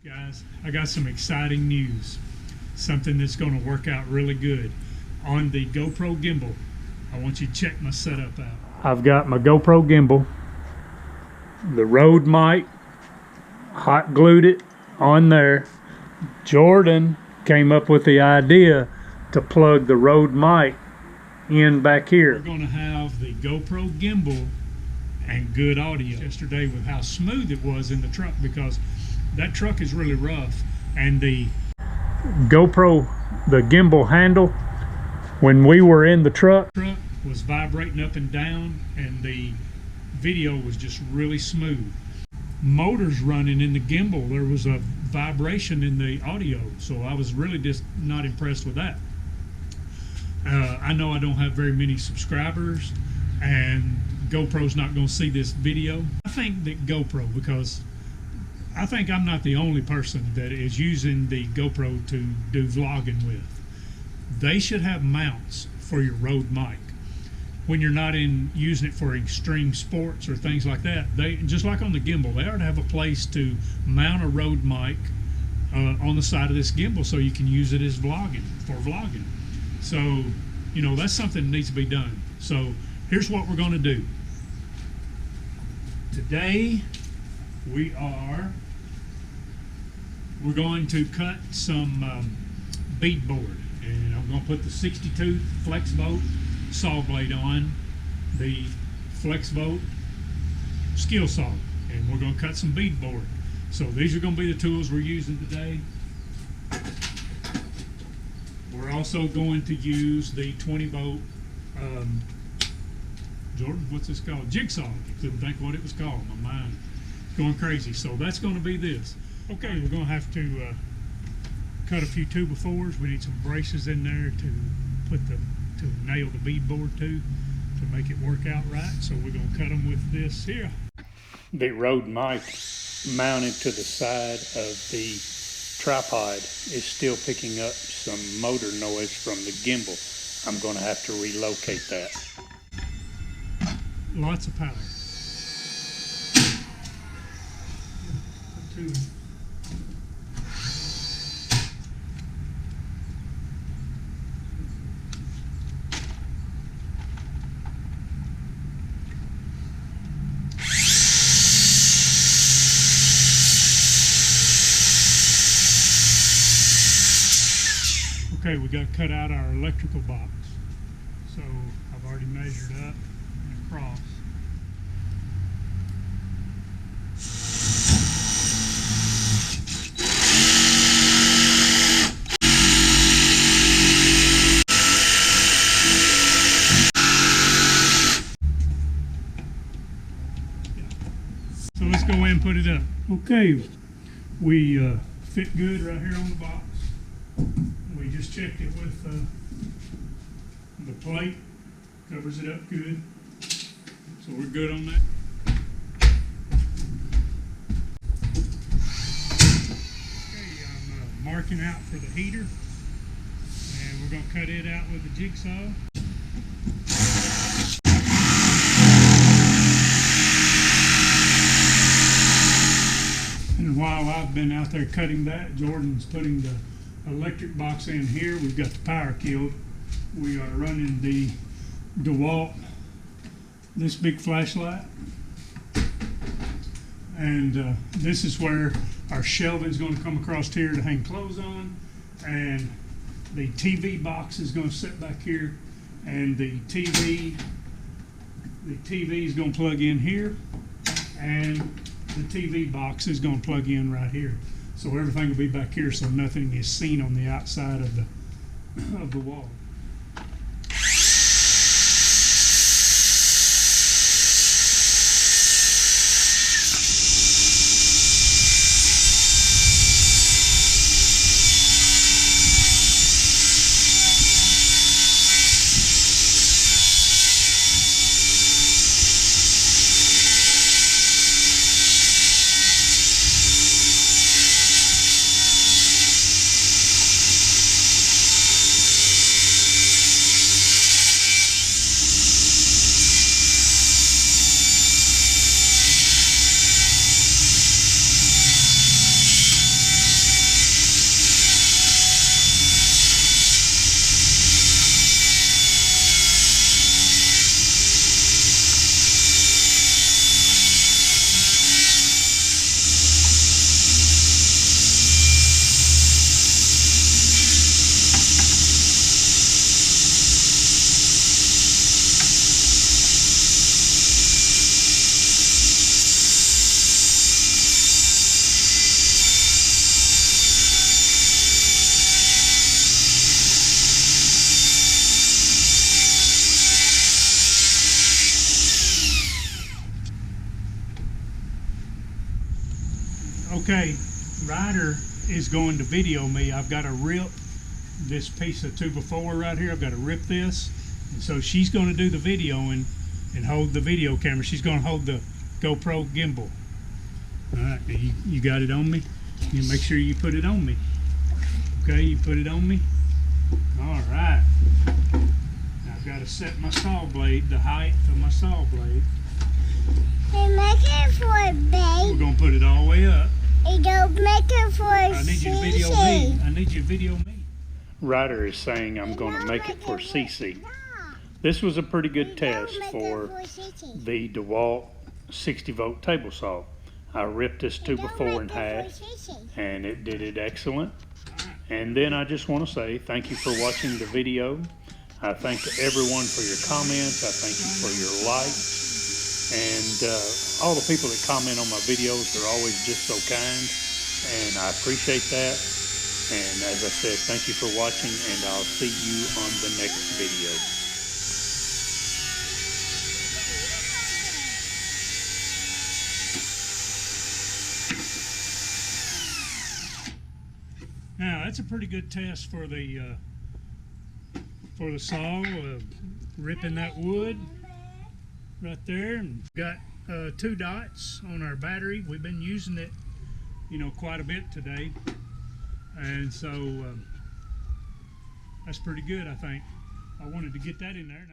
Guys, I got some exciting news. Something that's going to work out really good. On the GoPro gimbal, I want you to check my setup out. I've got my GoPro gimbal, the Rode mic, hot glued it on there. Jordan came up with the idea to plug the Rode mic in back here. We're going to have the GoPro gimbal and good audio. Yesterday with how smooth it was in the truck, because that truck is really rough, and the GoPro, the gimbal handle, when we were in the truck was vibrating up and down, and the video was just really smooth. Motors running in the gimbal, there was a vibration in the audio, so I was really just not impressed with that. I know I don't have very many subscribers, and GoPro's not going to see this video. I think that GoPro, because I think I'm not the only person that is using the GoPro to do vlogging with. They should have mounts for your Rode mic. When you're not using it for extreme sports or things like that, they, just like on the gimbal, they ought to have a place to mount a Rode mic on the side of this gimbal so you can use it as vlogging. So, you know, that's something that needs to be done. So here's what we're going to do. Today we're going to cut some beadboard, and I'm going to put the 62 flex bolt saw blade on the flex bolt skill saw, and we're going to cut some beadboard. So these are going to be the tools we're using today. We're also going to use the 20 bolt Jordan, what's this called? Jigsaw. Couldn't think what it was called. My mind is going crazy. So that's going to be this. Okay, we're going to have to cut a few 2x4s. We need some braces in there to nail the beadboard to make it work out right. So we're going to cut them with this here. The Rode mic mounted to the side of the tripod is still picking up some motor noise from the gimbal. I'm going to have to relocate that. Lots of power. Okay, we got to cut out our electrical box. So I've already measured up and across. So let's go in and put it up. Okay, we fit good right here on the box. We just checked it with the plate, covers it up good, so we're good on that. Okay, I'm marking out for the heater, and we're going to cut it out with the jigsaw. And while I've been out there cutting that, Jordan's putting the electric box in here. We've got the power killed. We are running the DeWalt, this big flashlight, and this is where our shelving is going to come across here to hang clothes on, and the TV box is going to sit back here, and the TV is going to plug in here, and the TV box is going to plug in right here. So everything will be back here, so nothing is seen on the outside of the wall. Okay, Ryder is going to video me. I've got to rip this piece of 2x4 right here. I've got to rip this, and so she's going to do the videoing and hold the video camera. She's going to hold the GoPro gimbal. All right, you got it on me? You make sure you put it on me. Okay, you put it on me. All right. Now I've got to set my saw blade, the height of my saw blade. They make it for babe. We're gonna put it all the way up. They don't make it for I need you to video me. I need you to video me. Ryder is saying I'm gonna make it for Cece. This was a pretty good test for the DeWalt 60-volt table saw. I ripped this 2x4 in half, and it did it excellent. And then I just want to say thank you for watching the video. I thank everyone for your comments. I thank you for your likes. And all the people that comment on my videos are always just so kind, and I appreciate that. And as I said, thank you for watching, and I'll see you on the next video. Now that's a pretty good test for the saw, ripping that wood right there. And got 2 dots on our battery. We've been using it, you know, quite a bit today, and so that's pretty good, I think. I wanted to get that in there.